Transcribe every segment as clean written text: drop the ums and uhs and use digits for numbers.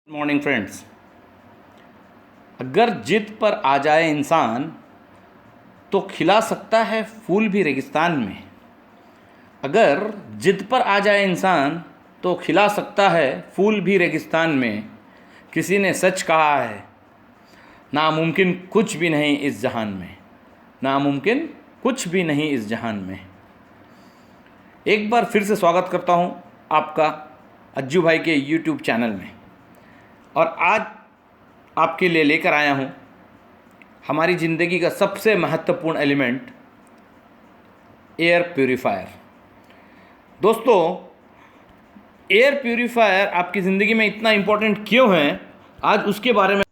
Morning friends. अगर जिद पर आ जाए इंसान तो खिला सकता है फूल भी रेगिस्तान में। अगर जिद पर आ जाए इंसान तो खिला सकता है फूल भी रेगिस्तान में। किसी ने सच कहा है, नामुमकिन कुछ भी नहीं इस जहान में। नामुमकिन कुछ भी नहीं इस जहान में। एक बार फिर से स्वागत करता हूँ आपका अज्जू भाई के यूट्यूब चैनल में। और आज आपके लिए लेकर आया हूँ हमारी ज़िंदगी का सबसे महत्वपूर्ण एलिमेंट, एयर प्यूरीफायर। दोस्तों, एयर प्यूरीफायर आपकी ज़िंदगी में इतना इम्पोर्टेंट क्यों है, आज उसके बारे में।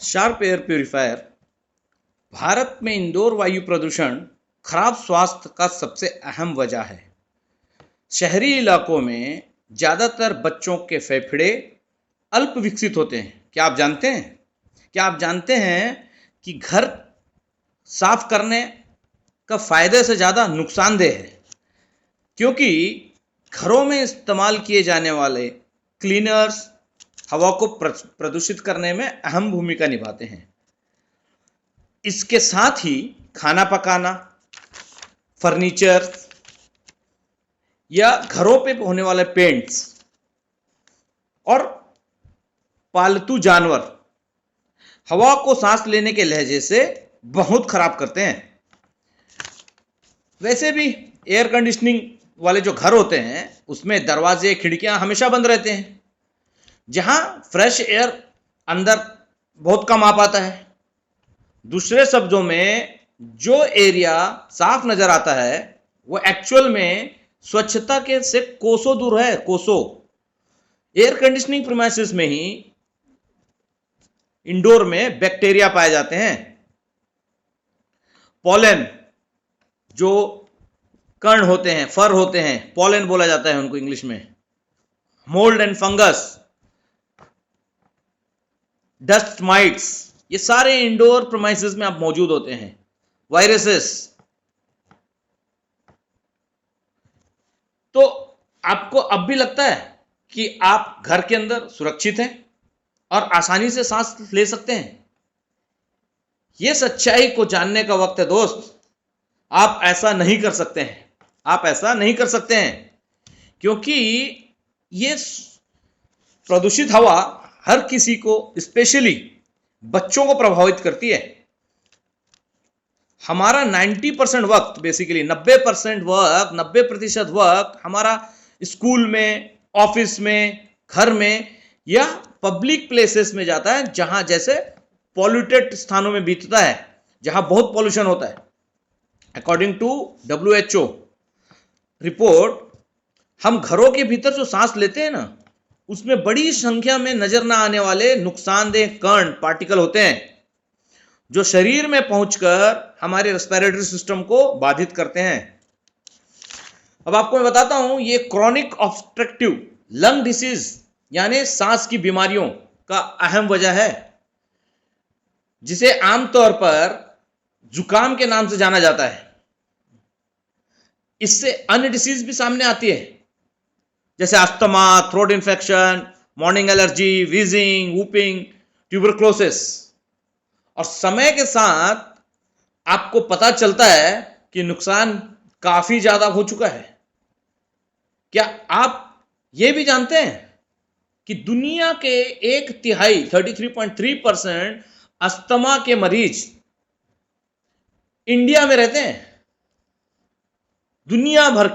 शार्प एयर प्यूरीफायर भारत में इंडोर वायु प्रदूषण खराब स्वास्थ्य का सबसे अहम वजह है। शहरी इलाकों में ज़्यादातर बच्चों के फेफड़े अल्प विकसित होते हैं। क्या आप जानते हैं कि घर साफ करने का फायदे से ज़्यादा नुकसानदेह है, क्योंकि घरों में इस्तेमाल किए जाने वाले क्लीनर्स हवा को प्रदूषित करने में अहम भूमिका निभाते हैं। इसके साथ ही खाना पकाना, फर्नीचर या घरों पे होने वाले पेंट्स और पालतू जानवर हवा को सांस लेने के लहजे से बहुत खराब करते हैं। वैसे भी एयर कंडीशनिंग वाले जो घर होते हैं उसमें दरवाजे खिड़कियां हमेशा बंद रहते हैं, जहां फ्रेश एयर अंदर बहुत कम आ पाता है। दूसरे शब्दों में, जो एरिया साफ नजर आता है वो एक्चुअल में स्वच्छता के से कोसों दूर है, कोसों। एयर कंडीशनिंग प्रीमाइसेस में ही इंडोर में बैक्टीरिया पाए जाते हैं। पॉलन, जो कण होते हैं, फर होते हैं, पॉलन बोला जाता है उनको इंग्लिश में। Mould and fungus, dust mites, ये सारे इंडोर प्रीमाइसेस में आप मौजूद होते हैं। वायरसेस। तो आपको अब भी लगता है कि आप घर के अंदर सुरक्षित हैं और आसानी से सांस ले सकते हैं? यह सच्चाई को जानने का वक्त है दोस्त। आप ऐसा नहीं कर सकते हैं, क्योंकि ये प्रदूषित हवा हर किसी को, स्पेशली बच्चों को प्रभावित करती है। हमारा 90% वक्त, बेसिकली 90% वक्त हमारा स्कूल में, ऑफिस में, घर में या पब्लिक प्लेसेस में जाता है, जहां जैसे पॉल्यूटेड स्थानों में बीतता है, जहां बहुत पॉल्यूशन होता है। अकॉर्डिंग टू WHO रिपोर्ट, हम घरों के भीतर जो सांस लेते हैं ना, उसमें बड़ी संख्या में नजर ना आने वाले नुकसानदेह कण, पार्टिकल होते हैं, जो शरीर में पहुंचकर हमारे रेस्पिरेटरी सिस्टम को बाधित करते हैं। अब आपको मैं बताता हूं, ये क्रॉनिक ऑब्स्ट्रक्टिव लंग डिसीज यानी सांस की बीमारियों का अहम वजह है, जिसे आमतौर पर जुकाम के नाम से जाना जाता है। इससे अन्य डिसीज भी सामने आती है, जैसे asthma, throat infection, morning allergy, wheezing, whooping, tuberculosis. और समय के साथ आपको पता चलता है कि नुकसान काफी ज्यादा हो चुका है। क्या आप यह भी जानते हैं कि दुनिया के 1/3, 33.3% अस्थमा के मरीज इंडिया में रहते हैं? दुनिया भर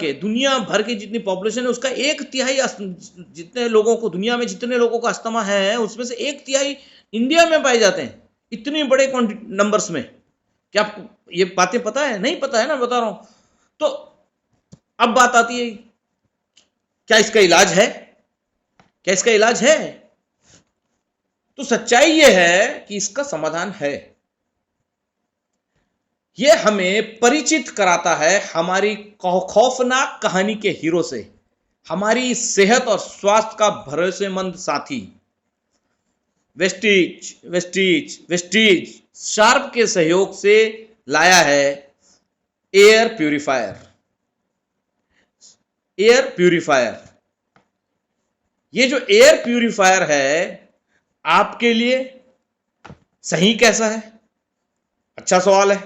के जितनी पॉपुलेशन है उसका 1/3, जितने लोगों को, दुनिया में जितने लोगों को अस्थमा है उसमें से 1/3 इंडिया में पाए जाते हैं, इतनी बड़े नंबर्स में। क्या आपको ये बातें पता है? नहीं पता है ना, बता रहा हूं। तो अब बात आती है, क्या इसका इलाज है? तो सच्चाई यह है कि इसका समाधान है। यह हमें परिचित कराता है हमारी खौफनाक कहानी के हीरो से, हमारी सेहत और स्वास्थ्य का भरोसेमंद साथी। वेस्टीज शार्प के सहयोग से लाया है एयर प्यूरीफायर। ये जो एयर प्यूरिफायर है आपके लिए सही कैसा है? अच्छा सवाल है।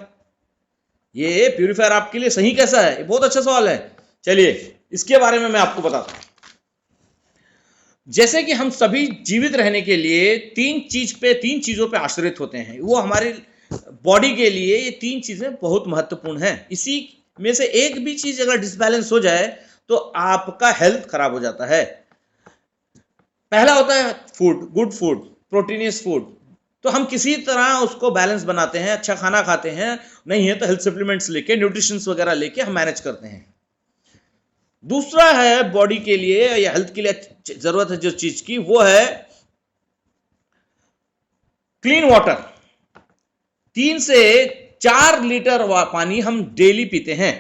ये प्यूरिफायर आपके लिए सही कैसा है? ये बहुत अच्छा सवाल है। चलिए इसके बारे में मैं आपको बताता हूं। जैसे कि हम सभी जीवित रहने के लिए तीन चीजों पे आश्रित होते हैं। वो हमारे बॉडी के लिए ये तीन चीजें बहुत महत्वपूर्ण हैं। इसी में से एक भी चीज अगर डिसबैलेंस हो जाए तो आपका हेल्थ खराब हो जाता है। पहला होता है food, good food, proteinaceous food. तो हम किसी तरह उसको बैलेंस बनाते हैं, अच्छा खाना खाते हैं, नहीं है तो हेल्थ सप्लीमेंट्स लेके, न्यूट्रिशंस वगैरह लेके हम मैनेज करते हैं। दूसरा है बॉडी के लिए या हेल्थ के लिए जरूरत है जो चीज की, वो है क्लीन वाटर। 3 से 4 लीटर पानी हम डेली पीते हैं।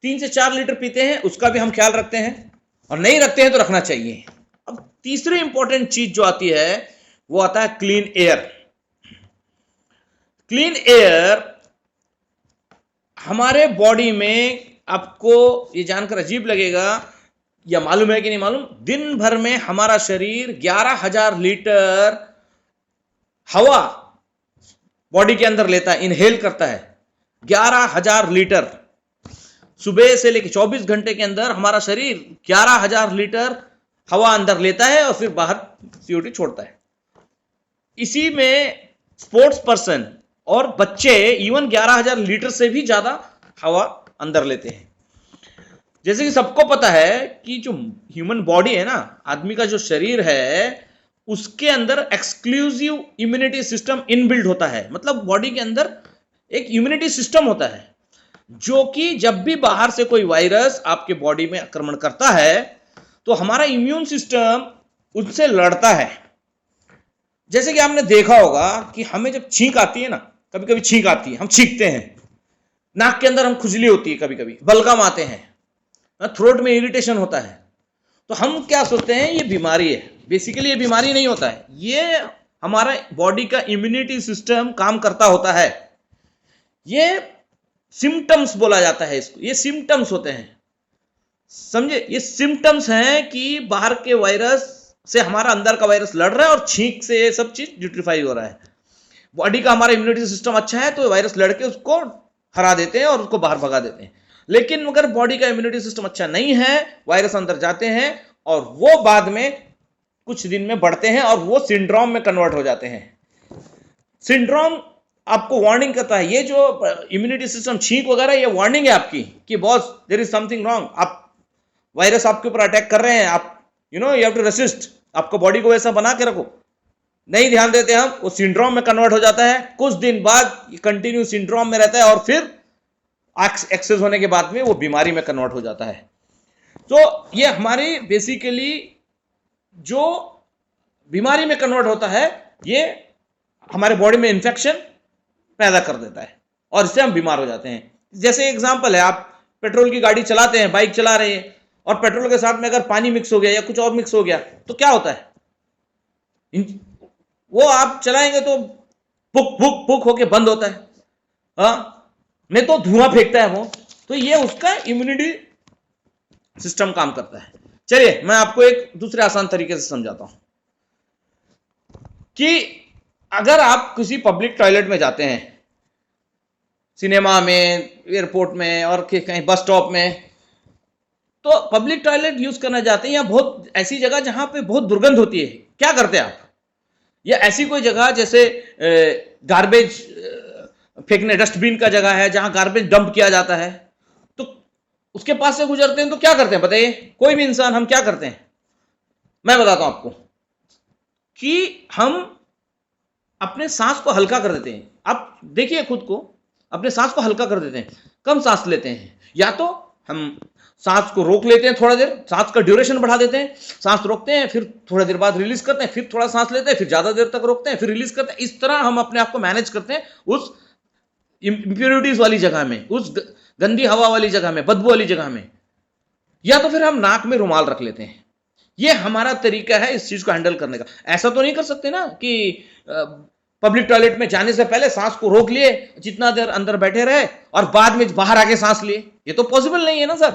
3 से 4 लीटर पीते हैं, उसका भी हम ख्याल रखते हैं, और नहीं रखते हैं तो रखना चाहिए। अब तीसरी इंपॉर्टेंट चीज जो आती है वो आता है क्लीन एयर। क्लीन एयर हमारे बॉडी में, आपको ये जानकर अजीब लगेगा या मालूम है कि नहीं मालूम, दिन भर में हमारा शरीर 11,000 लीटर हवा बॉडी के अंदर लेता है, इनहेल करता है। 11,000 लीटर। सुबह से लेकर 24 घंटे के अंदर हमारा शरीर 11,000 लीटर हवा अंदर लेता है और फिर बाहर CO2 छोड़ता है। इसी में स्पोर्ट्स पर्सन और बच्चे इवन 11,000 लीटर से भी ज्यादा हवा अंदर लेते हैं। जैसे कि सबको पता है कि जो ह्यूमन बॉडी है ना, आदमी का जो शरीर है, उसके अंदर एक्सक्लूसिव इम्यूनिटी सिस्टम इनबिल्ड होता है। मतलब बॉडी के अंदर एक इम्यूनिटी सिस्टम होता है जो कि जब भी बाहर से कोई वायरस आपके बॉडी में आक्रमण करता है तो हमारा इम्यून सिस्टम उससे लड़ता है। जैसे कि आपने देखा होगा कि हमें जब छींक आती है ना, कभी कभी छींक आती है, हम छींकते हैं, नाक के अंदर हम खुजली होती है, कभी कभी बलगम आते हैं, थ्रोट में इरिटेशन होता है, तो हम क्या सोचते हैं ये बीमारी है। बेसिकली ये बीमारी नहीं होता है, ये हमारा बॉडी का इम्यूनिटी सिस्टम काम करता होता है। ये सिम्टम्स बोला जाता है इसको, ये सिम्टम्स होते हैं, समझे? ये सिम्टम्स हैं कि बाहर के वायरस से हमारा अंदर का वायरस लड़ रहा है और छींक से ये सब चीज न्यूट्रीफाई हो रहा है। बॉडी का हमारा इम्यूनिटी सिस्टम अच्छा है तो वायरस लड़के उसको हरा देते हैं और उसको बाहर भगा देते हैं। लेकिन अगर बॉडी का इम्यूनिटी सिस्टम अच्छा नहीं है, वायरस अंदर जाते हैं और वो बाद में कुछ दिन में बढ़ते हैं और वो सिंड्रोम में कन्वर्ट हो जाते हैं। सिंड्रोम आपको वार्निंग करता है। ये जो इम्यूनिटी सिस्टम छींक वगैरह, ये वार्निंग है आपकी कि boss there is something wrong, आप वायरस आपके ऊपर अटैक कर रहे हैं, आप यू हैव टू रेसिस्ट, आपको बॉडी को वैसा बना के रखो। नहीं ध्यान देते हम, वो सिंड्रोम में कन्वर्ट हो जाता है। कुछ दिन बाद कंटिन्यू सिंड्रोम में रहता है और फिर एक्सेस होने के बाद में वो बीमारी में कन्वर्ट हो जाता है। तो ये हमारी बेसिकली जो बीमारी में कन्वर्ट होता है, ये हमारे बॉडी में इंफेक्शन पैदा कर देता है और इससे हम बीमार हो जाते हैं। जैसे एग्जांपल है, आप पेट्रोल की गाड़ी चलाते हैं, बाइक चला रहे हैं, और पेट्रोल के साथ में अगर पानी मिक्स हो गया या कुछ और मिक्स हो गया तो क्या होता है? वो आप चलाएंगे तो पुक पुक पुक होके बंद होता है, हाँ, नहीं तो धुआं फेंकता है वो। तो ये उसका इम्यूनिटी सिस्टम काम करता है। चलिए मैं आपको एक दूसरे आसान तरीके से समझाता हूं कि अगर आप किसी पब्लिक टॉयलेट में जाते हैं, सिनेमा में, एयरपोर्ट में और कहीं बस स्टॉप में, तो पब्लिक टॉयलेट यूज करना जाते हैं या बहुत ऐसी जगह जहां पे बहुत दुर्गंध होती है, क्या करते हैं आप? या ऐसी कोई जगह जैसे गार्बेज फेंकने, डस्टबिन का जगह है जहां गार्बेज डंप किया जाता है, तो उसके पास से गुजरते हैं तो क्या करते हैं बताइए? कोई भी इंसान, हम क्या करते हैं? मैं बताता हूं आपको कि हम अपने सांस को हल्का कर देते हैं। आप देखिए खुद को, अपने सांस को हल्का कर देते हैं, कम सांस लेते हैं। या तो हम सांस को रोक लेते हैं थोड़ा देर, सांस का ड्यूरेशन बढ़ा देते हैं, सांस रोकते हैं, फिर थोड़ा देर बाद रिलीज करते हैं, फिर थोड़ा सांस लेते हैं, फिर ज्यादा देर तक रोकते हैं, फिर रिलीज करते हैं। इस तरह हम अपने आप को मैनेज करते हैं उस इंप्योरिटीज वाली जगह में, उस गंदी हवा वाली जगह में, बदबू वाली जगह में। या तो फिर हम नाक में रुमाल रख लेते हैं। ये हमारा तरीका है इस चीज को हैंडल करने का। ऐसा तो नहीं कर सकते ना कि पब्लिक टॉयलेट में जाने से पहले सांस को रोक लिए, जितना देर अंदर बैठे रहे और बाद में बाहर आके सांस लिए। ये तो पॉसिबल नहीं है ना सर।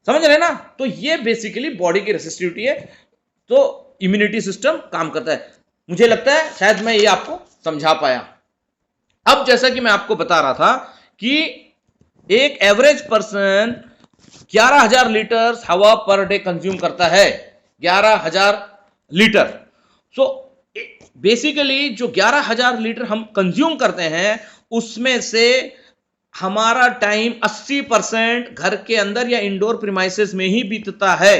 समझ रहे ना? तो ये बेसिकली बॉडी की रेसिस्टिविटी है, तो इम्यूनिटी सिस्टम काम करता है। मुझे लगता है शायद मैं ये आपको समझा पाया। अब जैसा कि मैं आपको बता रहा था कि एक एवरेज पर्सन 11,000 लीटर हवा पर डे कंज्यूम करता है, 11,000 लीटर। सो बेसिकली जो 11,000 लीटर हम कंज्यूम करते हैं उसमें से हमारा टाइम 80% घर के अंदर या इंडोर प्रीमाइसेस में ही बीतता है।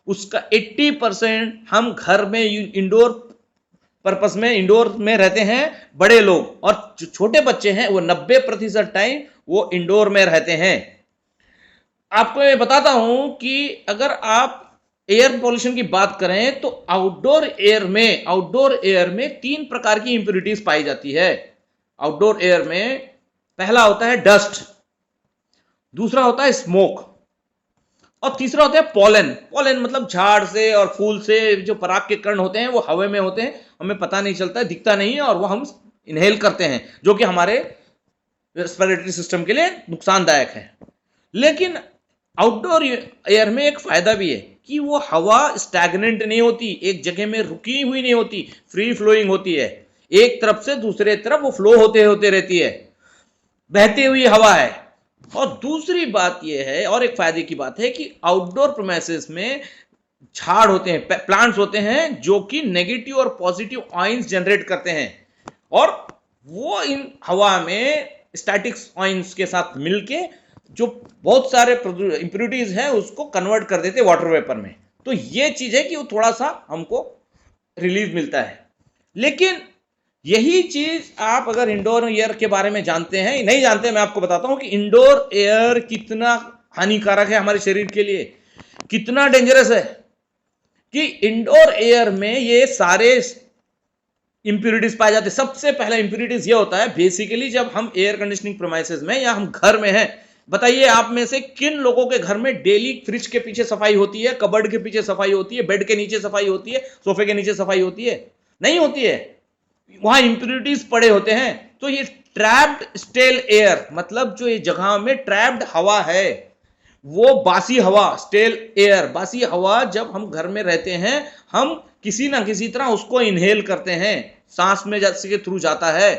उसका 80% हम घर में इंडोर पर्पस में इंडोर में रहते हैं बड़े लोग, और जो छोटे बच्चे हैं वो 90% टाइम वो इंडोर में रहते हैं। आपको मैं बताता हूं कि अगर आप एयर पॉल्यूशन की बात करें तो आउटडोर एयर में 3 प्रकार की इंप्योरिटीज पाई जाती है। आउटडोर एयर में पहला होता है डस्ट, दूसरा होता है स्मोक, और तीसरा होता है पॉलन। पॉलन मतलब झाड़ से और फूल से जो पराग के कण होते हैं वो हवा में होते हैं, हमें पता नहीं चलता है, दिखता नहीं है, और वो हम इनहेल करते हैं, जो कि हमारे रेस्पिरेटरी सिस्टम के लिए नुकसानदायक है। लेकिन आउटडोर एयर में एक फायदा भी है कि वो हवा स्टैग्नेंट नहीं होती, एक जगह में रुकी हुई नहीं होती, फ्री फ्लोइंग होती है, एक तरफ से दूसरे तरफ वो फ्लो होते होते रहती है, बहती हुई हवा है। और दूसरी बात यह है, और एक फायदे की बात है कि आउटडोर प्रीमाइसेस में झाड़ होते हैं, प्लांट्स होते हैं जो कि नेगेटिव और पॉजिटिव आयंस जनरेट करते हैं, और वो इन हवा में स्टैटिक आयंस के साथ मिलके जो बहुत सारे इंप्योरिटीज हैं उसको कन्वर्ट कर देते वाटर वेपर में। तो ये चीज है कि वो थोड़ा सा हमको रिलीफ मिलता है। लेकिन यही चीज आप अगर इंडोर एयर के बारे में जानते हैं, नहीं जानते, मैं आपको बताता हूं कि इंडोर एयर कितना हानिकारक है हमारे शरीर के लिए, कितना डेंजरस है। कि इंडोर एयर में ये सारे इंप्योरिटीज पाए जाते हैं। सबसे पहला इंप्योरिटीज ये होता है बेसिकली जब हम एयर कंडीशनिंग प्रीमाइसेस में या हम घर में हैं। बताइए आप में से किन लोगों के घर में डेली फ्रिज के पीछे सफाई होती है, कबर्ड के पीछे सफाई होती है, बेड के नीचे सफाई होती है, सोफे के नीचे सफाई होती है? नहीं होती है, वहां इंप्योरिटीज पड़े होते हैं। तो ये ट्रैप्ड स्टेल एयर, मतलब जो ये जगह में ट्रैप्ड हवा है वो बासी हवा, स्टेल एयर, बासी हवा जब हम घर में रहते हैं हम किसी ना किसी तरह उसको इनहेल करते हैं, सांस में के थ्रू जाता है।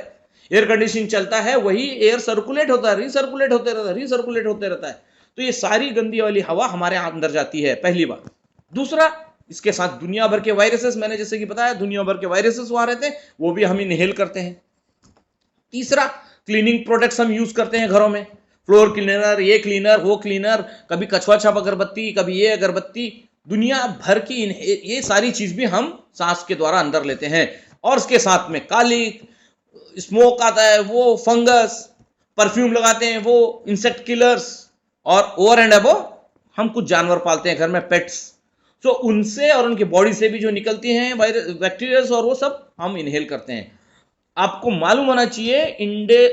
एयर कंडीशनिंग चलता है, वही एयर सर्कुलेट होता है, रिसर्कुलेट होते रहता है। तो ये सारी गंदी वाली हवा हमारे अंदर जाती है, पहली बात। दूसरा, इसके साथ दुनिया भर के वायरसेस, मैंने जैसे कि बताया दुनिया भर के वायरसेस वहां रहते हैं, वो भी हम इनहेल करते हैं। तीसरा, क्लीनिंग प्रोडक्ट्स हम यूज करते हैं घरों में, फ्लोर क्लीनर, ये क्लीनर, वो क्लीनर, कभी कछुआ छाप अगरबत्ती, कभी ये अगरबत्ती, दुनिया भर की ये सारी चीज भी हम सांस के द्वारा अंदर लेते हैं। और इसके साथ में काली स्मोक आता है, वो फंगस, परफ्यूम लगाते हैं, वो इंसेक्ट किलर्स, और ओवर एंड अबव हम कुछ जानवर पालते हैं घर में, पेट्स, तो उनसे और उनकी बॉडी से भी जो निकलती हैं बैक्टीरियाज और वो सब हम इनहेल करते हैं। आपको मालूम होना चाहिए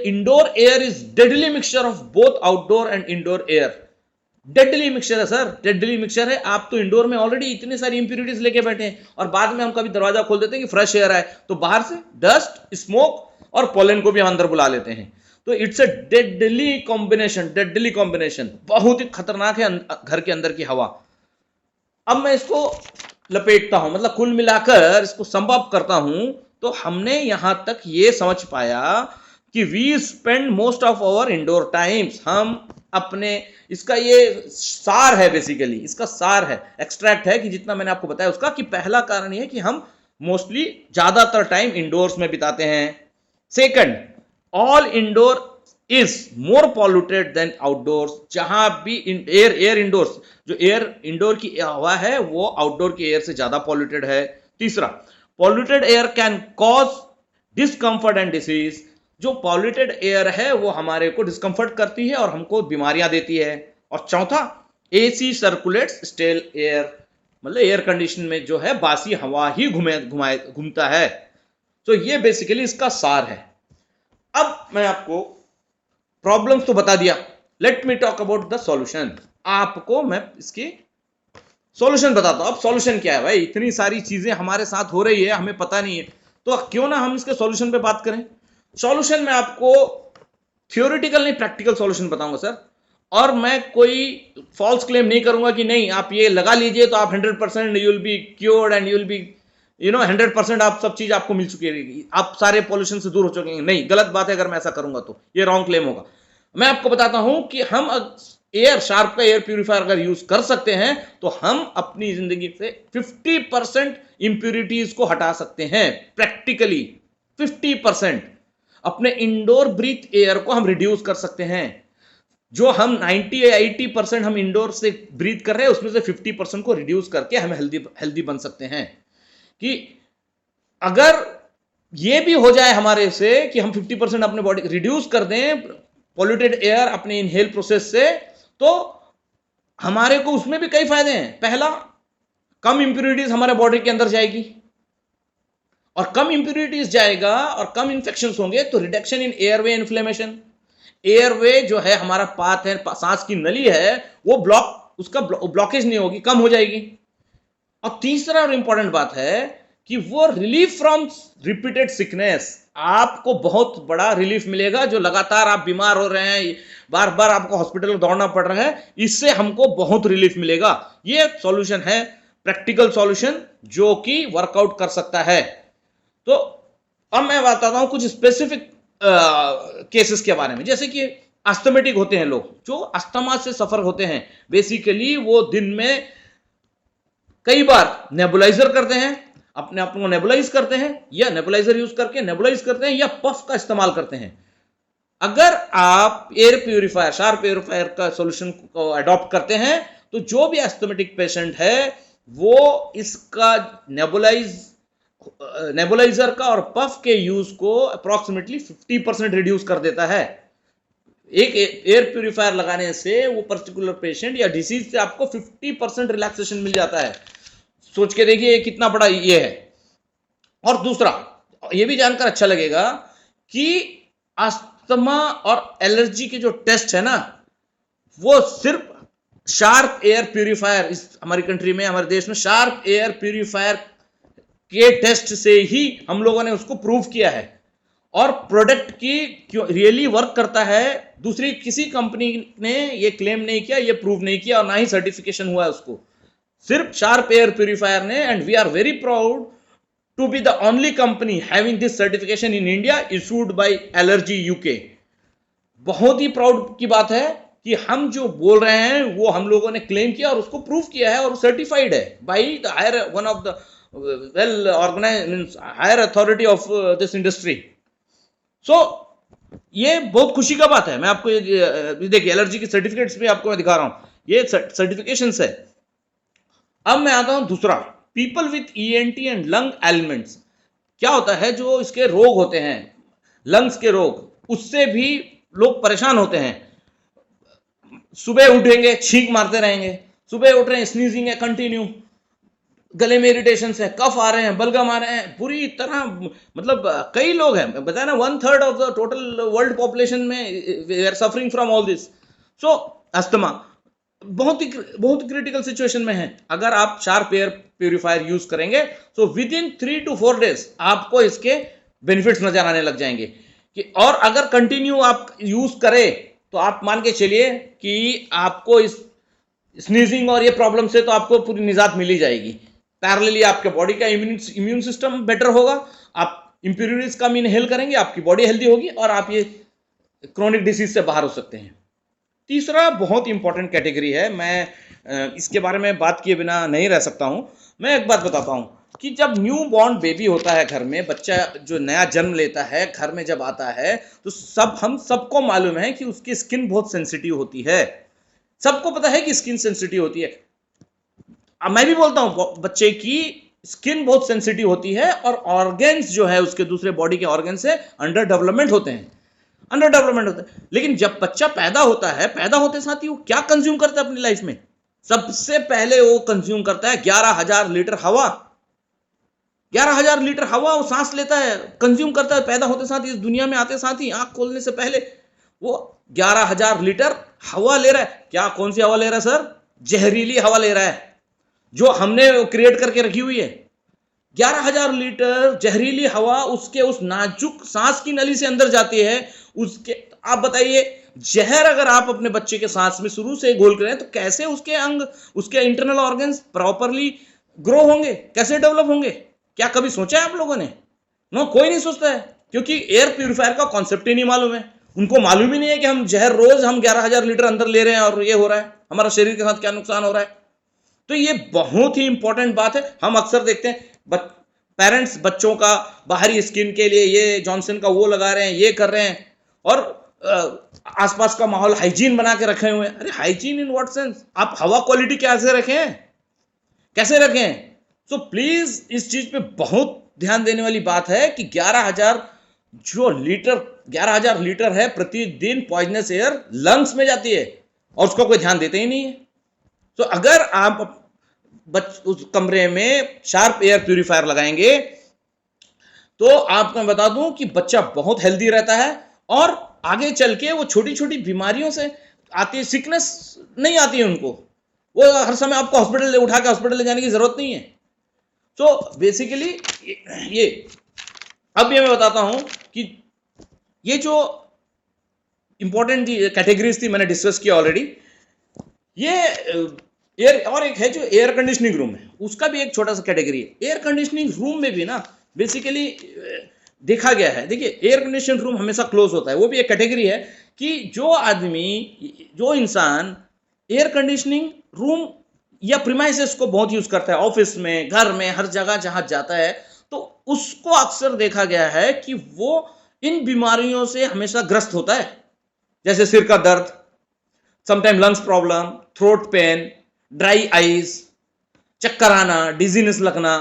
indoor air is deadly mixture of both outdoor and indoor air. Deadly mixture है सर, डेडली मिक्सचर है। आप तो इंडोर में ऑलरेडी इतनी सारी इंप्योरिटीज लेके बैठे हैं, और बाद में हम कभी दरवाजा खोल देते हैं कि फ्रेश एयर आए, तो बाहर से डस्ट, स्मोक और पोलन को भी हम अंदर बुला लेते हैं। तो इट्स अ डेडली कॉम्बिनेशन, बहुत ही खतरनाक है घर के अंदर की हवा। अब मैं इसको लपेटता हूं, मतलब कुल मिलाकर इसको समअप करता हूं, तो हमने यहां तक ये समझ पाया कि we spend most of our indoor times, हम अपने, इसका ये सार है, बेसिकली इसका सार है, एक्सट्रैक्ट है कि जितना मैंने आपको बताया उसका, कि पहला कारण ये है कि हम मोस्टली ज्यादातर टाइम इंडोर्स में बिताते हैं। Second, all indoor is more polluted then outdoors, जहां भी एयर इंडोर्स, जो एयर इंडोर की हवा है वो आउटडोर की एयर से ज्यादा पॉल्यूटेड है। तीसरा, polluted air can cause discomfort and disease, जो पॉल्यूटेड एयर है वो हमारे को डिस्कंफर्ट करती है और हमको बीमारियां देती है। और चौथा, एसी सर्कुलेट्स स्टेल एयर, मतलब एयर कंडीशन में जो है बासी हवा ही घूमता है। तो ये बेसिकली इसका सार है। अब मैं आपको प्रॉब्लम्स तो बता दिया, let me talk about the solution. आपको मैं इसकी सॉल्यूशन बताता हूं। अब सॉल्यूशन क्या है भाई, इतनी सारी चीजें हमारे साथ हो रही है, हमें पता नहीं है, तो क्यों ना हम इसके सॉल्यूशन पे बात करें। सॉल्यूशन में आपको थियोरेटिकल नहीं प्रैक्टिकल सॉल्यूशन बताऊंगा सर। और मैं कोई फॉल्स क्लेम नहीं करूंगा कि नहीं आप ये लगा लीजिए तो आप 100% you will be cured and you will be 100% आप सब चीज आपको मिल चुकी है, आप सारे पॉल्यूशन से दूर हो चुके हैं। नहीं, गलत बात है, अगर मैं ऐसा करूंगा तो ये रॉन्ग क्लेम होगा। मैं आपको बताता हूं कि हम शार्प का एयर प्यूरिफायर अगर यूज कर सकते हैं तो हम अपनी जिंदगी से 50% इंप्यूरिटीज को हटा सकते हैं। प्रैक्टिकली 50% अपने इंडोर ब्रीथ एयर को हम रिड्यूस कर सकते हैं। जो हम 90 या 80% हम इंडोर से ब्रीथ कर रहे हैं उसमें से 50% को रिड्यूस करके हम हेल्दी बन सकते हैं। कि अगर ये भी हो जाए हमारे से कि हम 50% अपने बॉडी रिड्यूस कर दें पॉल्यूटेड एयर अपने इनहेल प्रोसेस से, तो हमारे को उसमें भी कई फायदे हैं। पहला, कम इंप्यूरिटीज हमारे बॉडी के अंदर जाएगी, और कम इंप्यूरिटीज जाएगा और कम इंफेक्शंस होंगे तो reduction in airway inflammation. Airway जो है हमारा पाथ है, सांस की नली है, वो उसका ब्लॉकेज नहीं होगी, कम हो जाएगी। और तीसरा और इंपॉर्टेंट बात है कि वो रिलीफ फ्रॉम रिपीटेड सिकनेस, आपको बहुत बड़ा रिलीफ मिलेगा। जो लगातार आप बीमार हो रहे हैं, बार बार आपको हॉस्पिटल दौड़ना पड़ रहा है, इससे हमको बहुत रिलीफ मिलेगा। ये सॉल्यूशन है, प्रैक्टिकल सॉल्यूशन जो कि वर्कआउट कर सकता है। तो अब मैं बताता हूं कुछ स्पेसिफिक केसेस के बारे में। जैसे कि अस्थमेटिक होते हैं लोग, जो अस्थमा से सफर होते हैं, बेसिकली वो दिन में कई बार नेबुलाइजर करते हैं, अपने आप को नेबुलाइज करते हैं, या नेबुलाइजर यूज करके नेबुलाइज करते हैं, या पफ का इस्तेमाल करते हैं। अगर आप एयर प्यूरिफायर, शार्प प्यूरिफायर का सॉल्यूशन को अडॉप्ट करते हैं तो जो भी एस्थमेटिक पेशेंट है वो इसका नेबुलाइजर का और पफ के यूज को अप्रॉक्सीमेटली 50% रिड्यूस कर देता है। एक एयर प्यूरिफायर लगाने से वो पर्टिकुलर पेशेंट या डिसीज से आपको 50% रिलैक्सेशन मिल जाता है। सोच के देखिए कितना बड़ा ये है। और दूसरा, ये भी जानकर अच्छा लगेगा कि अस्थमा और एलर्जी के जो टेस्ट है ना, वो सिर्फ शार्प एयर प्यूरिफायर, इस हमारी कंट्री में, हमारे देश में शार्प एयर प्यूरिफायर के टेस्ट से ही हम लोगों ने उसको प्रूव किया है। और प्रोडक्ट की क्यों रियली वर्क करता है, दूसरी किसी कंपनी ने ये क्लेम नहीं किया, ये प्रूव नहीं किया, और ना ही सर्टिफिकेशन हुआ है उसको, सिर्फ शार्प एयर प्यूरिफायर ने। And we are very proud to be the only company having this certification in India, issued by Allergy UK. बहुत ही प्राउड की बात है कि हम जो बोल रहे हैं वो हम लोगों ने क्लेम किया और उसको प्रूव किया है, और सर्टिफाइड है by the higher, one of the well organised higher authority of this industry. So ये बहुत खुशी का बात है। मैं आपको देखिए एलर्जी की सर्टिफिकेट्स भी आपको मैं दिखा रहा हूं, ये सर्टिफिकेशंस है। अब मैं आता हूं दूसरा, people with ENT and lung elements. क्या होता है, जो इसके रोग होते हैं, लंग्स के रोग, उससे भी लोग परेशान होते हैं। सुबह उठेंगे छींक मारते रहेंगे, सुबह उठ रहे हैं स्नीजिंग है कंटिन्यू, गले में इरिटेशन है, कफ आ रहे हैं, बलगम आ रहे हैं, पूरी तरह, मतलब कई लोग हैं, बताया ना 1/3 of the total world population में we are suffering from all this. So asthma बहुत ही क्रिटिकल सिचुएशन में है। अगर आप शार्प एयर प्यूरिफायर यूज करेंगे तो विद इन 3 to 4 days आपको इसके बेनिफिट्स नजर आने लग जाएंगे। कि और अगर कंटिन्यू आप यूज करें तो आप मान के चलिए कि आपको इस स्नीजिंग और ये प्रॉब्लम से तो आपको पूरी निजात मिल ही जाएगी। पैरेलली आपके बॉडी का इम्यून सिस्टम बेटर होगा, आप इंप्यूरिटीज कम इनहेल करेंगे, आपकी बॉडी हेल्दी होगी, और आप ये क्रोनिक डिसीज से बाहर हो सकते हैं। तीसरा बहुत इंपॉर्टेंट कैटेगरी है, मैं इसके बारे में बात किए बिना नहीं रह सकता हूं। मैं एक बात बताता हूं कि जब न्यू बॉर्न बेबी होता है घर में, बच्चा जो नया जन्म लेता है घर में जब आता है, तो हम सबको मालूम है कि उसकी स्किन बहुत सेंसिटिव होती है। सबको पता है कि स्किन सेंसिटिव होती है। अब मैं भी बोलता हूं बच्चे की स्किन बहुत सेंसिटिव होती है, और ऑर्गन्स जो है उसके दूसरे बॉडी के ऑर्गन से अंडर डेवलपमेंट होते हैं। लेकिन जब बच्चा पैदा होता है, पैदा होते साथ ही वो क्या कंज्यूम करता है अपनी लाइफ में? सबसे पहले वो कंज्यूम करता है 11,000 लीटर हवा। 11,000 लीटर हवा वो सांस लेता है, कंज्यूम करता है पैदा होते साथ ही, इस दुनिया में आते साथ ही, आंख खोलने से पहले वो 11,000 लीटर हवा ले रहा है। क्या, कौन सी हवा ले रहा है सर? जहरीली हवा ले रहा है, जो हमने क्रिएट करके रखी हुई है। 11,000 लीटर जहरीली हवा उसके उस नाजुक सांस की नली से अंदर जाती है, उसके आप बताइए, जहर अगर आप अपने बच्चे के सांस में शुरू से घोल करें तो कैसे उसके अंग, उसके इंटरनल ऑर्गन्स प्रॉपरली ग्रो होंगे, कैसे डेवलप होंगे? क्या कभी सोचा है आप लोगों ने? नो, कोई नहीं सोचता है, क्योंकि एयर प्यूरिफायर का कॉन्सेप्ट ही नहीं मालूम है। उनको मालूम ही नहीं है कि हम जहर रोज हम 11,000 लीटर अंदर ले रहे हैं और ये हो रहा है, हमारा शरीर के साथ क्या नुकसान हो रहा है। तो ये बहुत ही इंपॉर्टेंट बात है। हम अक्सर देखते हैं पेरेंट्स बच्चों का बाहरी स्किन के लिए ये जॉनसन का वो लगा रहे हैं, ये कर रहे हैं, और आसपास का माहौल हाइजीन बना के रखे हुए हैं। अरे हाइजीन इन व्हाट सेंस? आप हवा क्वालिटी कैसे रखें, कैसे रखें? सो प्लीज इस चीज पे बहुत ध्यान देने वाली बात है कि 11,000 लीटर है प्रतिदिन पॉइजनस एयर लंग्स में जाती है, और उसका कोई ध्यान देते ही नहीं है। तो अगर आप उस कमरे में शार्प एयर प्यूरिफायर लगाएंगे तो आपको मैं बता दूं कि बच्चा बहुत हेल्दी रहता है, और आगे चल के वो छोटी छोटी बीमारियों से आती है, सिकनेस नहीं आती है उनको। वो हर समय आपको हॉस्पिटल उठा के हॉस्पिटल ले जाने की जरूरत नहीं है। तो बेसिकली ये अब ये मैं बताता हूं कि ये जो इंपॉर्टेंट कैटेगरीज थी मैंने डिस्कस किया ऑलरेडी। ये एयर, और एक है जो एयर कंडीशनिंग रूम है, उसका भी एक छोटा सा कैटेगरी है। एयर कंडीशनिंग रूम में भी ना बेसिकली देखा गया है, देखिए एयर कंडीशनिंग रूम हमेशा क्लोज होता है, वो भी एक कैटेगरी है कि जो आदमी, जो इंसान एयर कंडीशनिंग रूम या प्रीमाइसेस को बहुत यूज करता है, ऑफिस में, घर में, हर जगह जहां जाता है, तो उसको अक्सर देखा गया है कि वो इन बीमारियों से हमेशा ग्रस्त होता है, जैसे सिर का दर्द, sometime lungs problem, throat pen, dry eyes, चक्कर आना, डिजीनेस लगना,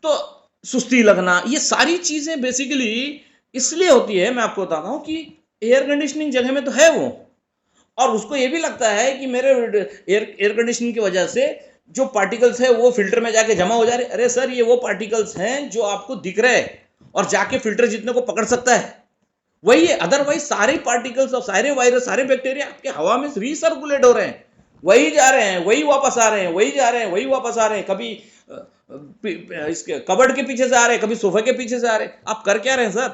तो सुस्ती लगना, ये सारी चीजें बेसिकली इसलिए होती है, मैं आपको बताता हूं कि एयर कंडीशनिंग जगह में तो है वो, और उसको ये भी लगता है कि मेरे एयर कंडीशनिंग की वजह से जो पार्टिकल्स है वो फिल्टर में जाके जमा हो जा रहे। अरे सर, ये वो पार्टिकल्स हैं जो आपको दिख रहे हैं और जाके फिल्टर जितने को पकड़ सकता है वही है, अदरवाइज सारे पार्टिकल्स और सारे वायरस, सारे बैक्टीरिया आपके हवा में रिसर्कुलेट हो रहे हैं, वही जा रहे हैं, वही वापस आ रहे हैं, वही जा रहे हैं, वही वापस आ रहे हैं, कभी इसके कबर्ड के पीछे से आ रहे हैं, कभी सोफे के पीछे से आ रहे हैं। आप कर क्या रहे हैं सर?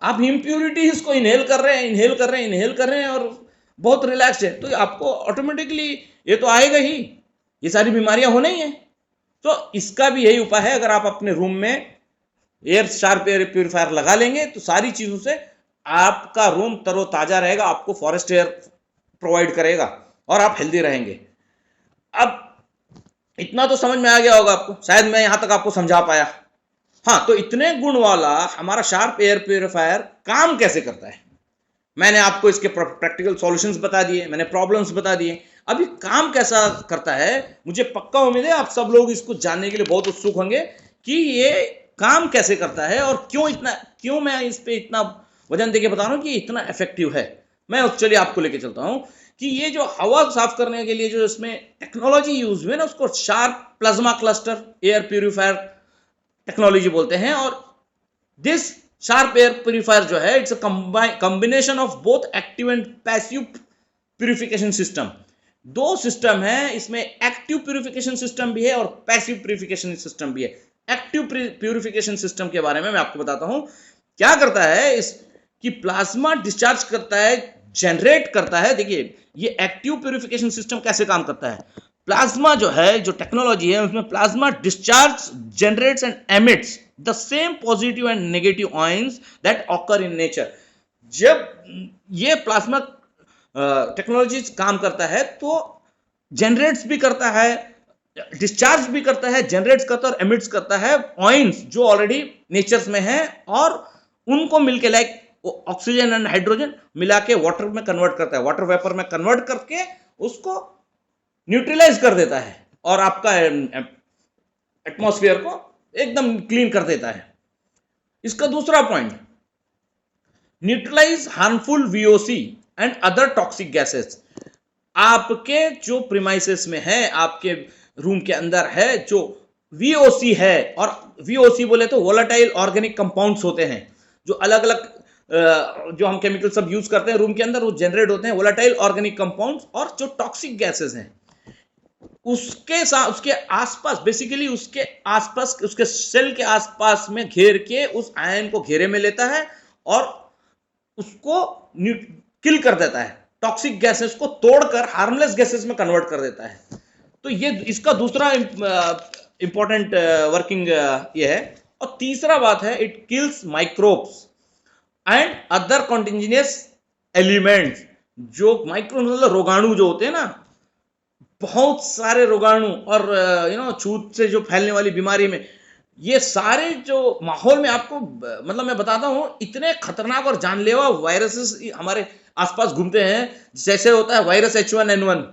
आप इम्प्यूरिटी इसको इनहेल कर रहे हैं, इनहेल कर रहे हैं, इनहेल कर रहे हैं, और बहुत रिलैक्स है, तो आपको ऑटोमेटिकली ये तो आएगा ही, ये सारी बीमारियां होना ही है। तो इसका भी यही उपाय है, अगर आप अपने रूम में शार्प एयर प्यूरिफायर लगा लेंगे तो सारी चीजों से आपका रूम तरोताजा रहेगा, आपको फॉरेस्ट एयर प्रोवाइड करेगा और आप हेल्दी रहेंगे। अब इतना तो समझ में आ गया होगा आपको, शायद मैं यहां तक आपको समझा पाया। हाँ, तो इतने गुण वाला हमारा शार्प एयर प्यूरिफायर काम कैसे करता है, मैंने आपको इसके प्रैक्टिकल सॉल्यूशंस बता दिए, मैंने प्रॉब्लम्स बता दिए। अभी काम कैसा करता है, मुझे पक्का उम्मीद है आप सब लोग इसको जानने के लिए बहुत उत्सुक होंगे कि ये काम कैसे करता है और क्यों मैं इस पे इतना वजन देके बता रहा हूं कि इतना इफेक्टिव है। मैं चलिए आपको लेके चलता हूं कि ये जो हवा साफ करने के लिए जो इसमें टेक्नोलॉजी यूज हुई है ना, उसको sharp plasma cluster air purifier technology बोलते हैं। और दिस शार्प एयर प्यूरिफायर जो है, it's a combination of both active and passive purification system. दो सिस्टम है इसमें, एक्टिव प्यूरिफिकेशन सिस्टम भी है और पैसिव प्यूरिफिकेशन सिस्टम भी है। एक्टिव प्यूरिफिकेशन सिस्टम के बारे में मैं आपको बताता हूं। क्या करता है इस कि प्लाज्मा डिस्चार्ज करता है, जनरेट करता है। देखिए ये एक्टिव प्यूरिफिकेशन सिस्टम कैसे काम करता है, प्लाज्मा जो है, जो टेक्नोलॉजी है उसमें plasma discharge, generates and emits the same positive and negative ions that occur in nature. जब ये प्लाज्मा टेक्नोलॉजी काम करता है तो जनरेट्स भी करता है, डिस्चार्ज भी करता है, जनरेट्स करता है और एमिट्स करता है आयंस जो ऑलरेडी नेचर्स में है, और उनको मिलके लाइक ऑक्सीजन एंड हाइड्रोजन मिला के वाटर में कन्वर्ट करता है, वाटर वेपर में कन्वर्ट करके उसको न्यूट्रलाइज कर देता है और आपका एटमॉस्फेयर को एकदम क्लीन कर देता है। इसका दूसरा point, neutralize harmful VOC and other toxic gases. आपके जो प्रीमाइसेस में है, आपके रूम के अंदर है जो वीओसी है, और वीओसी बोले तो वोलेटाइल ऑर्गेनिक कंपाउंड्स होते हैं, जो अलग अलग जो हम केमिकल सब यूज करते हैं रूम के अंदर, वो जनरेट होते हैं वोलेटाइल ऑर्गेनिक कंपाउंड्स। और जो टॉक्सिक गैसेस हैं उसके साथ, उसके आसपास, बेसिकली उसके आसपास, उसके सेल के आसपास में घेर के उस आयन को घेरे में लेता है और उसको किल कर देता है, टॉक्सिक गैसेस को तोड़कर हार्मलेस गैसेस में कन्वर्ट कर देता है। तो ये इसका दूसरा इंपॉर्टेंट वर्किंग ये है। और तीसरा बात है, it kills microbes and other continuous elements. जो माइक्रो मतलब रोगाणु जो होते हैं ना, बहुत सारे रोगाणु, और छूत से जो फैलने वाली बीमारी में, ये सारे जो माहौल में आपको मतलब मैं बताता हूं, इतने खतरनाक और जानलेवा वायरसेस हमारे आसपास घूमते हैं। जैसे होता है वायरस H1N1,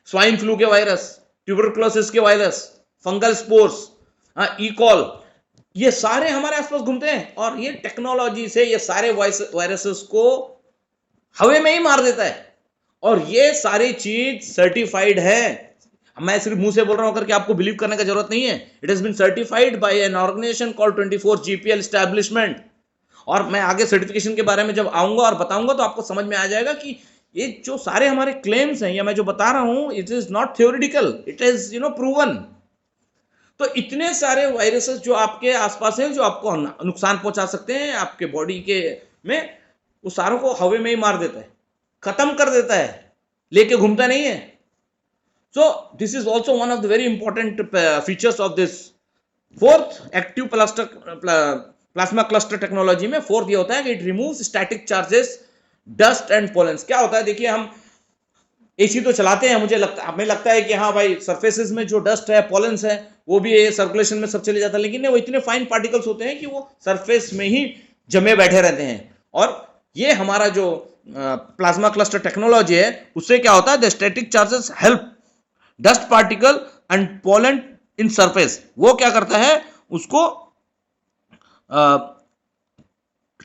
स्वाइन फ्लू के वायरस, ट्यूबरकुलोसिस के वायरस, फंगल स्पोर्स, ईकॉल, ये सारे हमारे आसपास घूमते हैं। और ये टेक्नोलॉजी से ये सारे वायरसेस को हवा में ही मार देता है। और ये सारी चीज सर्टिफाइड है। मैं सिर्फ मुंह से बोल रहा हूं करके आपको बिलीव करने का जरूरत नहीं है। It has been certified by an organization called 24 GPL establishment. और मैं आगे सर्टिफिकेशन के बारे में जब आऊंगा और बताऊंगा तो आपको समझ में आ जाएगा कि ये जो सारे हमारे क्लेम्स हैं या मैं जो बता रहा हूं, it is not theoretical, it is proven. तो इतने सारे वायरसेस जो आपके आसपास हैं, जो आपको नुकसान पहुंचा सकते हैं आपके बॉडी के में, वो सारों को हवा में ही मार देता है, खत्म कर देता है, लेके घूमता नहीं है। So this is also one of the very important features of this fourth active plasma cluster technology में। फोर्थ ये होता है कि it removes static charges, dust and pollens. क्या होता है, देखिए हम एसी तो चलाते हैं, हमें लगता है कि हाँ भाई सरफेसेस में जो डस्ट है, पोलेंस है, वो भी सर्कुलेशन में सब चले जाता है, लेकिन वो इतने फाइन पार्टिकल्स होते हैं कि वो सरफेस में ही जमे बैठे रहते हैं। और ये हमारा जो प्लाज्मा क्लस्टर टेक्नोलॉजी है, उससे क्या होता है, the static charges help dust particle and pollen in surface. वो क्या करता है, उसको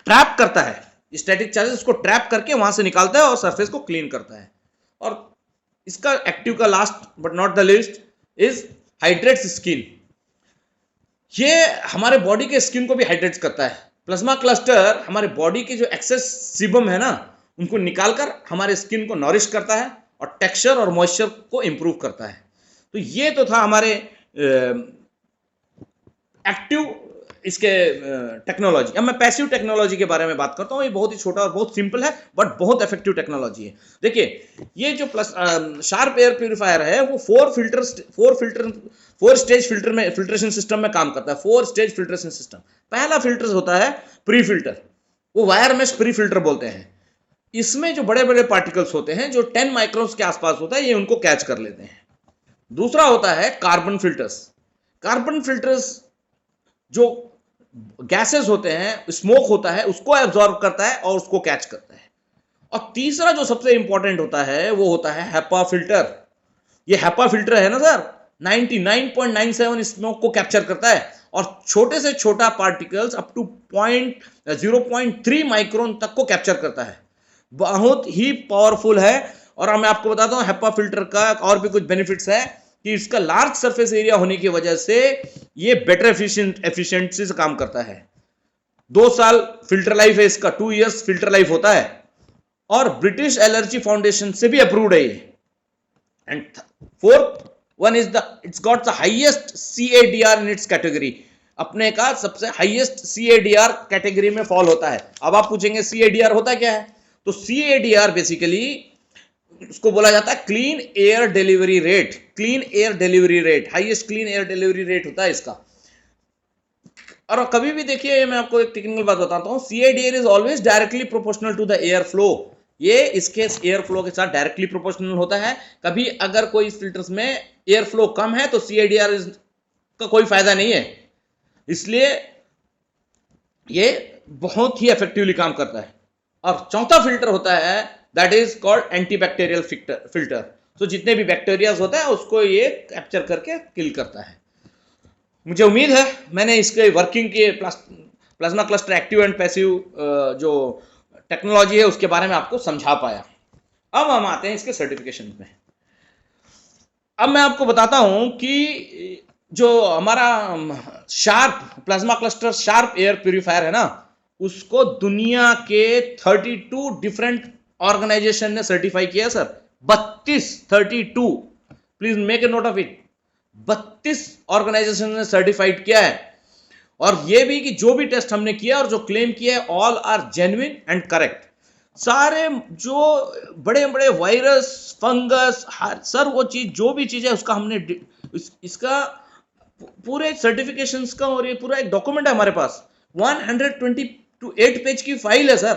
ट्रैप करता है, स्टैटिक चार्जेस उसको ट्रैप करके वहां से निकालता है और सरफेस को क्लीन करता है। और इसका एक्टिव का last but not the least is hydrates skin. ये हमारे बॉडी के स्किन को भी हाइड्रेट करता है। प्लाज्मा क्लस्टर हमारे बॉडी के जो एक्सेस सीबम है ना, उनको निकालकर हमारे स्किन को नॉरिश करता है और टेक्सचर और मॉइस्चर को इंप्रूव करता है। तो ये तो था हमारे एक्टिव इसके टेक्नोलॉजी। अब मैं पैसिव टेक्नोलॉजी के बारे में बात करता हूँ। ये बहुत ही छोटा और बहुत सिंपल है, बट बहुत इफेक्टिव टेक्नोलॉजी है। देखिए, ये जो शार्प एयर प्यूरिफायर है, वो फोर स्टेज फिल्ट्रेशन सिस्टम में काम करता है। 4 स्टेज फिल्ट्रेशन सिस्टम। पहला फिल्टर होता है प्री फिल्टर, वो वायर मेश प्री फिल्टर बोलते हैं। इसमें जो बड़े बड़े पार्टिकल्स होते हैं, जो 10 माइक्रोन्स के आसपास होता है, ये उनको कैच कर लेते हैं। दूसरा होता है कार्बन फिल्टर्स। कार्बन फिल्टर्स जो गैसेस होते हैं, स्मोक होता है, उसको एब्जॉर्ब करता है और उसको कैच करता है। और तीसरा जो सबसे इंपॉर्टेंट होता है, वो होता है HEPA फिल्टर। ये HEPA फिल्टर है ना सर, 99.97 स्मोक को कैप्चर करता है और छोटे से छोटा पार्टिकल्स अप टू 0.3 माइक्रोन तक को कैप्चर करता है। बहुत ही पावरफुल है। और मैं आपको बताता हूं, HEPA फिल्टर का और भी कुछ बेनिफिट्स है कि इसका लार्ज सरफेस एरिया होने की वजह से ये बेटर एफिशिएंसी से काम करता है। 2 साल फिल्टर लाइफ है इसका, 2 इयर्स फिल्टर लाइफ होता है। और ब्रिटिश एलर्जी फाउंडेशन से भी अप्रूव्ड है ये। And fourth one is it's got the highest CADR in its category. अपने का सबसे हाईएस्ट CADR कैटेगरी में फॉल होता है। अब आप पूछेंगे CADR होता क्या है? तो CADR बेसिकली उसको बोला जाता है clean air delivery rate. Clean air delivery rate, highest clean air delivery rate होता है इसका। और कभी भी देखिए, मैं आपको एक टेक्निकल बात बताता हूं, CADR is always directly proportional to the air flow. ये इसके एयर फ्लो के साथ डायरेक्टली प्रोपोर्शनल होता है। कभी अगर कोई फिल्टर्स में एयर फ्लो कम है तो CADR का कोई फायदा नहीं है। इसलिए ये बहुत ही इफेक्टिवली काम करता है। और चौथा फिल्टर होता है, that is called antibacterial filter. तो जितने भी बैक्टीरिया होता है उसको ये कैप्चर करके किल करता है। मुझे उम्मीद है मैंने इसके वर्किंग के plasma cluster active and passive जो टेक्नोलॉजी है उसके बारे में आपको समझा पाया। अब हम आते हैं इसके सर्टिफिकेशन में। अब मैं आपको बताता हूं कि जो हमारा Sharp plasma cluster Sharp air purifier है ना, उसको दुनिया के 32 डिफरेंट ऑर्गेनाइजेशन ने सर्टिफाई किया sir. 32 please make a note of it. 32 organization ने सर्टिफाइड किया है। और यह भी कि जो भी टेस्ट हमने किया और जो क्लेम किया है, all are genuine and correct. सारे जो बड़े बड़े वायरस, फंगस, सर वो चीज जो भी चीज है उसका हमने इसका पूरे सर्टिफिकेशंस का, और ये पूरा एक डॉक्यूमेंट है हमारे पास। 128 पेज की फाइल है सर,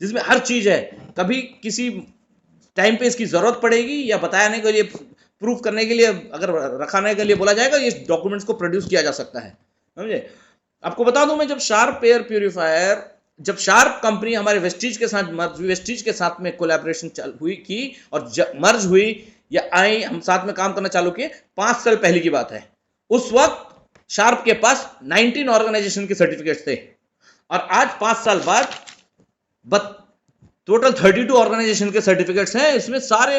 जिसमें हर चीज है। कभी किसी टाइम पे इसकी जरूरत पड़ेगी या बताने के लिए, प्रूफ करने के लिए, अगर रखाने के लिए बोला जाएगा, ये डॉक्यूमेंट्स को प्रोड्यूस किया जा सकता है, समझे। आपको बता दूं मैं, जब शार्प एयर प्यूरिफायर, जब शार्प कंपनी हमारे वेस्टीज के साथ वेस्टीज के साथ में कोलैबोरेशन हुई की और मर्ज हुई या आई, हम साथ में काम करना चालू किए, 5 साल पहले की बात है। उस वक्त शार्प के पास 19 ऑर्गेनाइजेशन के सर्टिफिकेट्स थे, और आज 5 साल बाद टोटल 32 ऑर्गेनाइजेशन के सर्टिफिकेट्स हैं। इसमें सारे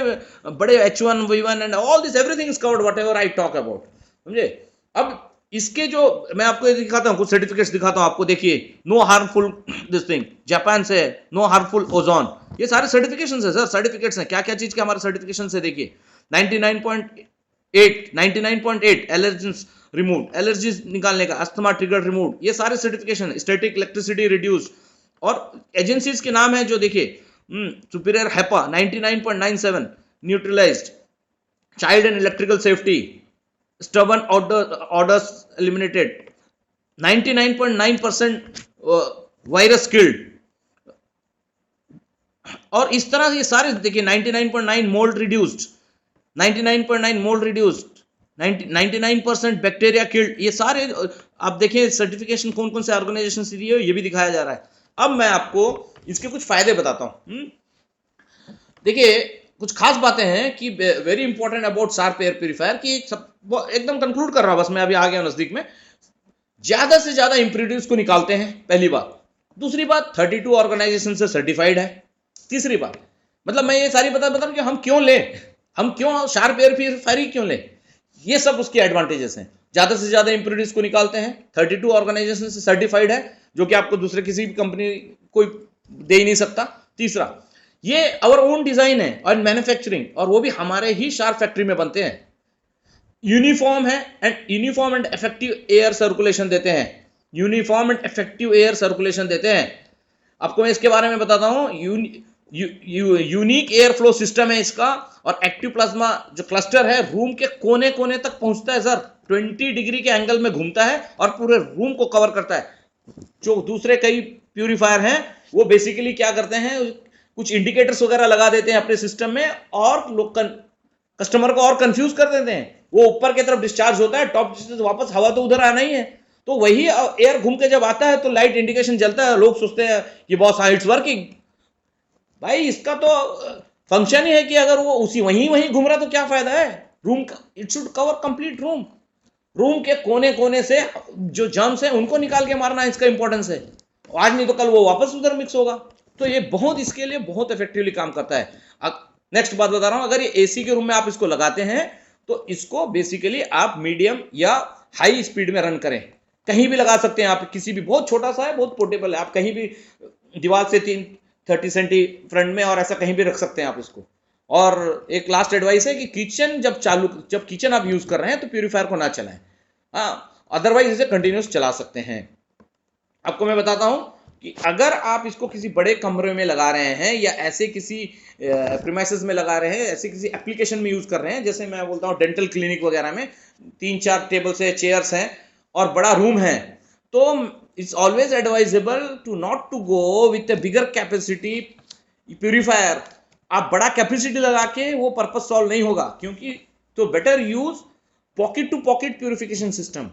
बड़े H1 V1 and all this, everything is covered what ever I talk about, समझे। अब इसके जो मैं आपको दिखाता हूं, कुछ सर्टिफिकेट्स दिखाता हूं आपको, देखिए। No harmful this thing, Japan से, नो हार्मफुल ओजोन, ये सारे सर्टिफिकेशंस है सर, सर्टिफिकेट्स हैं। क्या क्या चीज के हमारे सर्टिफिकेशन है, देखिए। 99.8 एलर्जेंस रिमूव, एलर्जीज निकालने का, अस्थमा ट्रिगर रिमूव, ये सारे सर्टिफिकेशन। स्टैटिक इलेक्ट्रिसिटी रिड्यूस, और एजेंसीज के नाम है जो देखिए, superior HEPA 99.97 neutralised, child and electrical safety, stubborn orders eliminated, 99.9% virus killed, और इस तरह ये सारे देखिए। 99.9 mould reduced, 99.9 mould reduced, 99% bacteria killed, ये सारे आप देखिए सर्टिफिकेशन कौन कौन से ऑर्गेनाइजेशन से दिए, ये भी दिखाया जा रहा है। अब मैं आपको इसके कुछ फायदे बताता हूं। देखिए, कुछ खास बातें हैं कि very important about sharp air purifier, कि सब एकदम कंक्लूड कर रहा हूं, बस मैं अभी आ गया नजदीक में। ज्यादा से ज्यादा इंप्योरिटीज को निकालते हैं, पहली बात। दूसरी बात, 32 ऑर्गेनाइजेशन से सर्टिफाइड है। तीसरी बात, मतलब मैं ये सारी बता कि हम क्यों लें, हम क्यों शार्प एयर प्यूरिफायर ही क्यों लें, ये सब उसके एडवांटेजेस हैं। ज्यादा से ज्यादा इंप्योरिटीज को निकालते हैं, 32 ऑर्गेनाइजेशन से सर्टिफाइड है, जो कि आपको दूसरे किसी भी कंपनी कोई दे ही नहीं सकता। तीसरा, ये आवर ओन डिजाइन है और मैन्युफैक्चरिंग, और वो भी हमारे ही शार्प फैक्ट्री में बनते हैं। यूनिफॉर्म है, uniform and effective air circulation देते हैं, uniform and effective air circulation देते हैं। आपको मैं इसके बारे में बताता हूं। यूनिक एयर फ्लो सिस्टम है इसका, और एक्टिव प्लाज्मा जो क्लस्टर है, रूम के कोने कोने तक पहुंचता है सर, 20 डिग्री के एंगल में घूमता है और पूरे रूम को कवर करता है। जो दूसरे कई प्यूरिफायर हैं वो बेसिकली क्या करते हैं, कुछ इंडिकेटर्स वगैरह लगा देते हैं अपने सिस्टम में, और लोग कस्टमर को और कंफ्यूज कर देते हैं। वो ऊपर की तरफ डिस्चार्ज होता है, टॉप से वापस हवा तो उधर आना ही है, तो वही एयर घूम के जब आता है तो लाइट इंडिकेशन जलता है, लोग सोचते हैं कि बॉस हाँ इट्स वर्किंग। भाई इसका तो फंक्शन ही है कि अगर वो उसी वहीं घूम रहा तो क्या फायदा है। Room it should cover complete room, room के कोने कोने से जो जर्म्स हैं उनको निकाल के मारना इसका इंपॉर्टेंस है। आज नहीं तो कल वो वापस उधर मिक्स होगा, तो ये बहुत इसके लिए बहुत इफेक्टिवली काम करता है। नेक्स्ट बात बता रहा हूं, अगर ये एसी के रूम में आप इसको लगाते हैं तो इसको बेसिकली आप मीडियम या हाई स्पीड में रन करें, कहीं भी लगा सकते हैं आप, किसी भी, बहुत छोटा सा है, बहुत पोर्टेबल है, आप कहीं भी दीवार से 30 सेंटी फ्रंट में और ऐसा कहीं भी रख सकते हैं आप इसको। और एक लास्ट एडवाइस है कि किचन जब किचन आप यूज कर रहे हैं तो प्यूरिफायर को ना चलाएं, अदरवाइज इसे कंटिन्यूस चला सकते हैं। आपको मैं बताता हूं कि अगर आप इसको किसी बड़े कमरे में लगा रहे हैं या ऐसे किसी प्रीमाइसेस में लगा रहे हैं, ऐसे किसी एप्लीकेशन में यूज कर रहे हैं, जैसे मैं बोलता हूं डेंटल क्लिनिक वगैरह में 3-4 टेबल्स है, चेयर्स हैं और बड़ा रूम है, तो it's always advisable to not to go with a bigger capacity purifier. आप बड़ा कैपेसिटी लगा के वो पर्पस सॉल्व नहीं होगा, क्योंकि तो better use pocket to pocket purification system.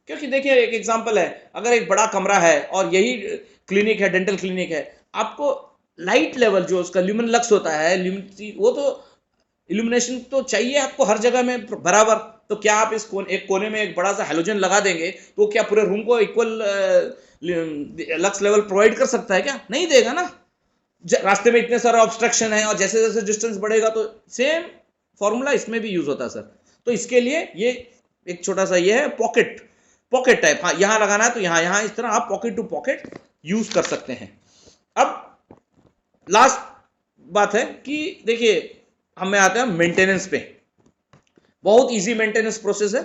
क्योंकि देखिए एक एग्जांपल है, अगर एक बड़ा कमरा है और यही क्लिनिक है, डेंटल क्लिनिक है, आपको लाइट लेवल जो उसका ल्यूमिन लक्स होता है, वो तो इल्यूमिनेशन तो चाहिए आपको हर जगह में बराबर। तो क्या आप इस एक कोने में एक बड़ा सा हेलोजन लगा देंगे तो क्या पूरे रूम को इक्वल लक्स लेवल प्रोवाइड कर सकता है? क्या नहीं देगा ना। रास्ते में इतने सारे ऑब्स्ट्रक्शन है और जैसे जैसे डिस्टेंस बढ़ेगा तो सेम फॉर्मूला इसमें भी यूज होता है सर। तो इसके लिए ये एक छोटा सा ये है पॉकेट टाइप। हाँ, यहां लगाना है तो यहां इस तरह आप पॉकेट टू पॉकेट यूज कर सकते हैं। अब लास्ट बात है कि देखिए हमें आते हैं मेंटेनेंस पे। बहुत इजी मेंटेनेंस प्रोसेस है,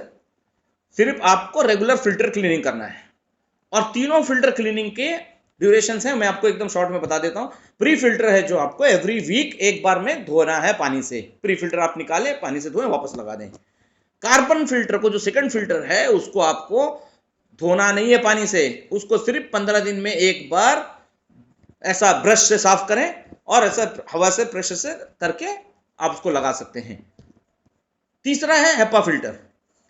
सिर्फ आपको रेगुलर फिल्टर क्लीनिंग करना है और तीनों फिल्टर क्लीनिंग के ड्यूरेशंस हैं, मैं आपको एकदम शॉर्ट में बता देता हूं। प्री फिल्टर है जो आपको एवरी वीक एक बार में धोना है पानी से, प्री फिल्टर आप निकालें, पानी से धोएं, वापस लगा दें। कार्बन फिल्टर को, जो सेकंड फिल्टर है, उसको आपको धोना नहीं है पानी से, उसको सिर्फ 15 दिन में एक बार ऐसा ब्रश से साफ करें और ऐसा हवा से प्रेशर से करके आप उसको लगा सकते हैं। तीसरा है हेपा फिल्टर।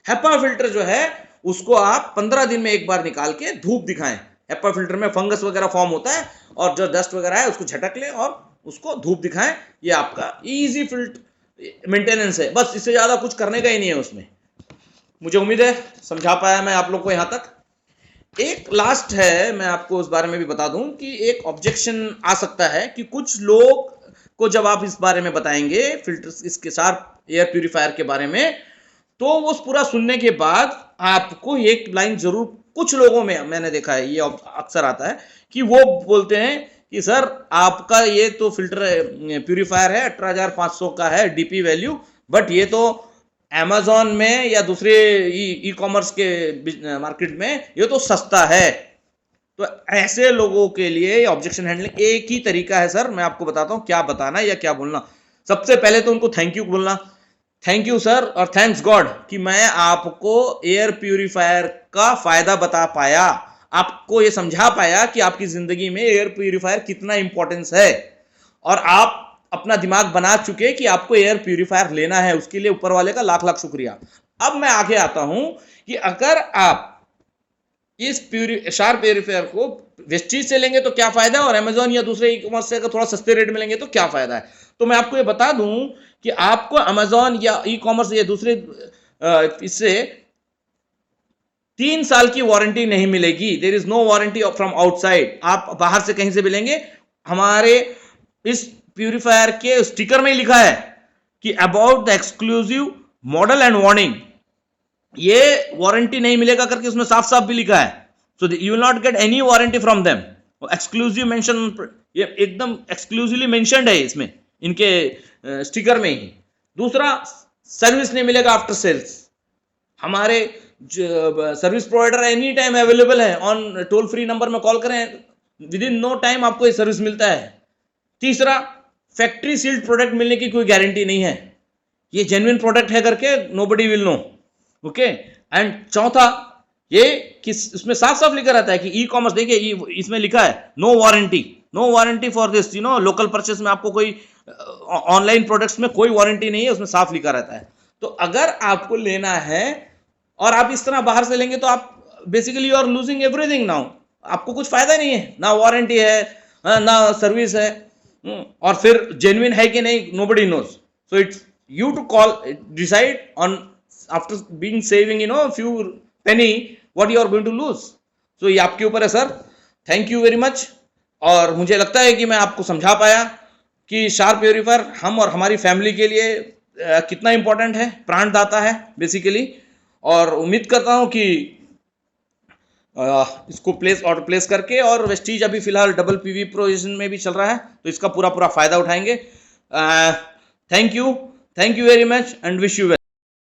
हेपा फिल्टर जो है उसको आप 15 दिन में एक बार निकाल के धूप दिखाएं। हेपा फिल्टर में फंगस वगैरह फॉर्म होता है और जो डस्ट वगैरह है उसको झटक लें और उसको धूप दिखाएं। ये आपका इजी फिल्टर मेंटेनेंस है, बस इससे ज्यादा कुछ करने का ही नहीं है उसमें। मुझे उम्मीद है समझा पाया मैं आप लोग को यहां तक। एक लास्ट है, मैं आपको उस बारे में भी बता दूं कि एक ऑब्जेक्शन आ सकता है कि कुछ लोग को जब आप इस बारे में बताएंगे फिल्टर, इसके साथ एयर प्यूरिफायर के बारे में, तो वो पूरा सुनने के बाद आपको एक लाइन जरूर, कुछ लोगों में मैंने देखा है ये अक्सर आता है कि वो बोलते हैं कि सर आपका ये तो फिल्टर प्यूरिफायर है 18,500 का है डीपी वैल्यू, बट ये तो अमेजोन में या दूसरे ई कॉमर्स के मार्केट में ये तो सस्ता है। तो ऐसे लोगों के लिए ऑब्जेक्शन हैंडलिंग एक ही तरीका है सर, मैं आपको बताता हूं क्या बताना या क्या बोलना। सबसे पहले तो उनको थैंक यू बोलना, थैंक यू सर और थैंक्स गॉड कि मैं आपको एयर प्यूरिफायर का फायदा बता पाया, आपको ये समझा पाया कि आपकी जिंदगी में एयर प्यूरिफायर कितना इंपॉर्टेंस है, और आप अपना दिमाग बना चुके कि आपको एयर प्यूरिफायर लेना है। उसके लिए ऊपर वाले का लाख लाख शुक्रिया। अब मैं आगे आता हूं कि अगर आप इस शार्प प्यूरिफायर को वेस्टीज से लेंगे तो क्या फायदा है, और अमेजोन या दूसरे ई कॉमर्स से अगर थोड़ा सस्ते रेट में लेंगे तो क्या फायदा है। तो मैं आपको ये बता दूं कि आपको अमेजोन या ई कॉमर्स या दूसरे इससे 3 साल की वारंटी नहीं मिलेगी। There is no warranty from outside. आप बाहर से कहीं से भी लेंगे, हमारे इस प्यूरिफायर के स्टिकर में ही लिखा है कि about the exclusive model and warning, ये वारंटी नहीं मिलेगा करके उसमें साफ साफ भी लिखा है। So you will not get any warranty from them. Exclusive mention, ये एकदम एक्सक्लूसिवली मेंशन्ड है इसमें, इनके स्टिकर में ही। दूसरा, सर्विस नहीं मिलेगा आफ्टर सेल्स। हमारे service provider any time available है, ऑन टोल फ्री नंबर में कॉल करें, विद इन नो टाइम आपको ये सर्विस मिलता है। तीसरा, फैक्ट्री सील्ड प्रोडक्ट मिलने की कोई गारंटी नहीं है, ये जेन्युइन प्रोडक्ट है करके nobody will know, okay. And चौथा ये कि उसमें साफ साफ लिखा रहता है कि ई कॉमर्स, देखिए इसमें लिखा है no warranty for this, you know, local purchase में आपको कोई, ऑनलाइन प्रोडक्ट्स में कोई वारंटी नहीं है, उसमें साफ लिखा रहता है। तो अगर आपको लेना है और आप इस तरह बाहर से लेंगे तो आप basically you are losing everything now. आपको कुछ फायदा नहीं है, ना वारंटी है ना सर्विस है, और फिर जेन्युइन है कि नहीं nobody knows. So it's you to call, decide on after being saving you know few penny what you are going to lose. So ये आपके ऊपर है sir. Thank you very much. और मुझे लगता है कि मैं आपको समझा पाया कि शार्प प्यूरिफायर हम और हमारी फैमिली के लिए कितना इंपॉर्टेंट है, प्राणदाता है बेसिकली। और उम्मीद करता हूं कि इसको ऑर्डर प्लेस करके, और वेस्टीज अभी फिलहाल डबल पीवी प्रोविजन में भी चल रहा है, तो इसका पूरा फायदा उठाएंगे। Thank you very much and wish you well.